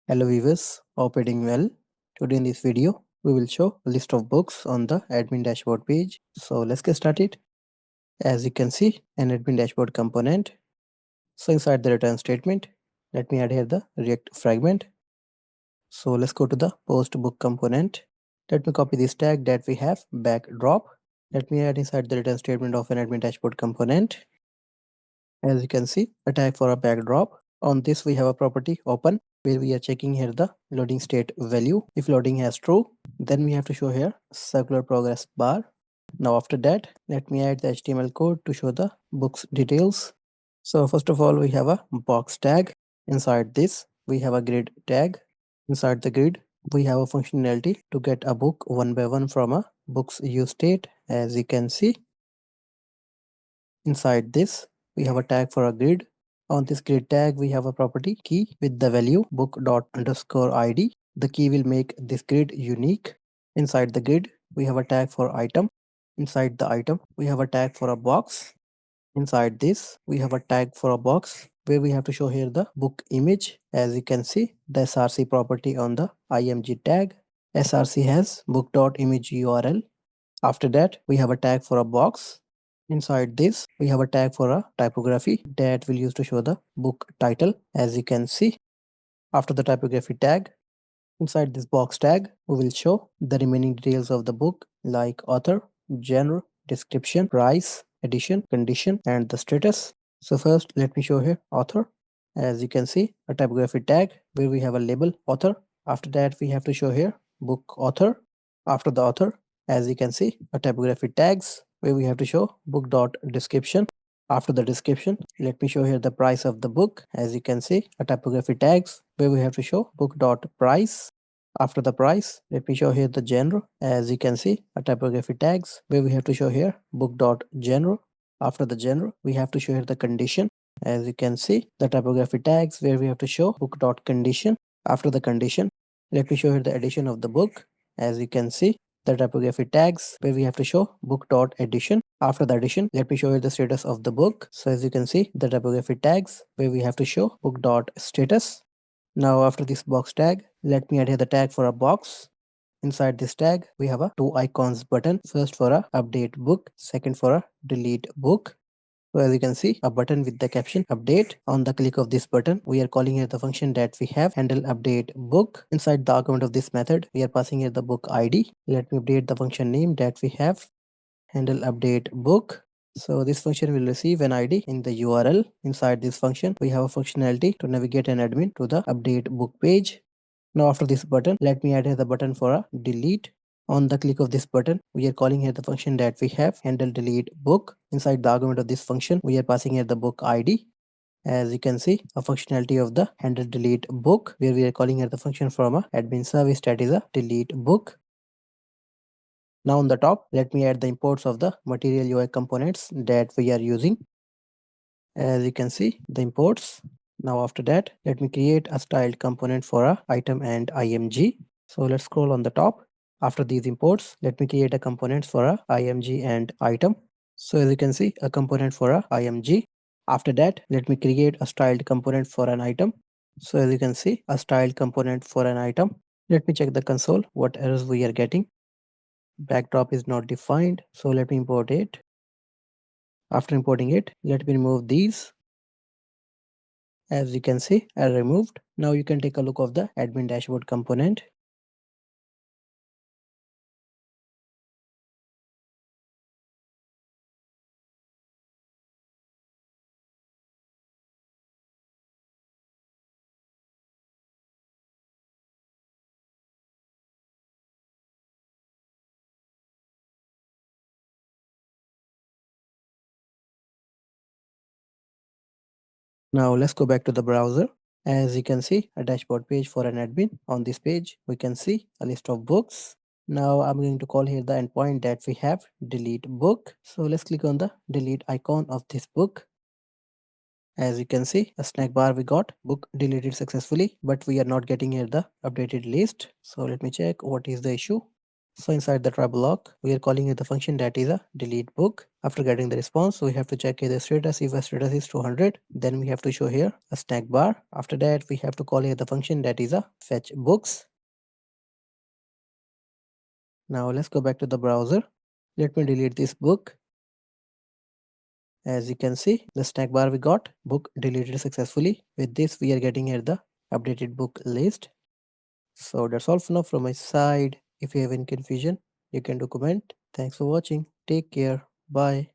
Hello viewers, hope you're doing well. Today in this video, we will show a list of books on the admin dashboard page. So let's get started. As you can see, an admin dashboard component. So inside the return statement, let me add here the React fragment. So let's go to the post book component. Let me copy this tag that we have, backdrop. Let me add inside the return statement of an admin dashboard component. As you can see, a tag for a backdrop. On this, we have a property open where we are checking here the loading state value. If loading has true, then we have to show here circular progress bar. Now after that, let me add the HTML code to show the book's details. So first of all, we have a box tag. Inside this, we have a grid tag. Inside the grid, we have a functionality to get a book one by one from a book's use state. As you can see, inside this, we have a tag for a grid. On this grid tag, we have a property key with the value book._id. The key will make this grid unique. Inside the grid, we have a tag for item. Inside the item, we have a tag for a box. Inside this, we have a tag for a box where we have to show here the book image. As you can see, the src property on the img tag. Src has book.image URL. After that, we have a tag for a box. Inside this, we have a tag for a typography that we'll use to show the book title. As you can see, after the typography tag, inside this box tag, we will show the remaining details of the book like author, genre, description, price, edition, condition, and the status. So first, let me show here author. As you can see, a typography tag where we have a label author. After that, we have to show here book author. After the author, as you can see, a typography tags where we have to show book.description. After the description, let me show here the price of the book. As you can see, a typography tags where we have to show book.price. After the price, let me show here the genre. As you can see, a typography tags where we have to show here book.genre. After the genre, we have to show here the condition. As you can see, the typography tags where we have to show book.condition. After the condition, let me show here the edition of the book. As you can see, the typography tags where we have to show book.edition. After the edition, let me show you the status of the book. So as you can see, the typography tags where we have to show book.status. Now after this box tag, let me add here the tag for a box. Inside this tag, we have a two icons button. First for a update book, second for a delete book. So as you can see, a button with the caption update. On the click of this button, we are calling here the function that we have handle update book. Inside the argument of this method, we are passing here the book ID. Let me update the function name that we have handle update book. So this function will receive an ID in the URL. Inside this function, we have a functionality to navigate an admin to the update book page. Now after this button, let me add here the button for a delete. On the click of this button, we are calling here the function that we have handle delete book. Inside the argument of this function, we are passing here the book ID. As you can see, a functionality of the handle delete book where we are calling here the function from a admin service that is a delete book. Now on the top, let me add the imports of the material UI components that we are using. As you can see, the imports. Now after that, let me create a styled component for a item and img. So let's scroll on the top. After these imports, let me create a component for a img and item. So as you can see, a component for a img. After that, let me create a styled component for an item. So as you can see, a styled component for an item. Let me check the console, what errors we are getting. Backdrop is not defined, so let me import it. After importing it, let me remove these. As you can see, I removed. Now you can take a look of the admin dashboard component. Now let's go back to the browser. As you can see, a dashboard page for an admin. On this page, we can see a list of books. Now I'm going to call here the endpoint that we have, delete book. So let's click on the delete icon of this book. As you can see, a snack bar we got, book deleted successfully, but we are not getting here the updated list. So let me check what is the issue. So inside the try block, we are calling it the function that is a delete book. After getting the response, we have to check the status. If the status is 200, then we have to show here a snack bar. After that, we have to call here the function that is a fetch books. Now let's go back to the browser. Let me delete this book. As you can see, the snack bar we got, book deleted successfully. With this, we are getting here the updated book list. So that's all for now from my side. If you have any confusion, you can do comment. Thanks for watching. Take care. Bye.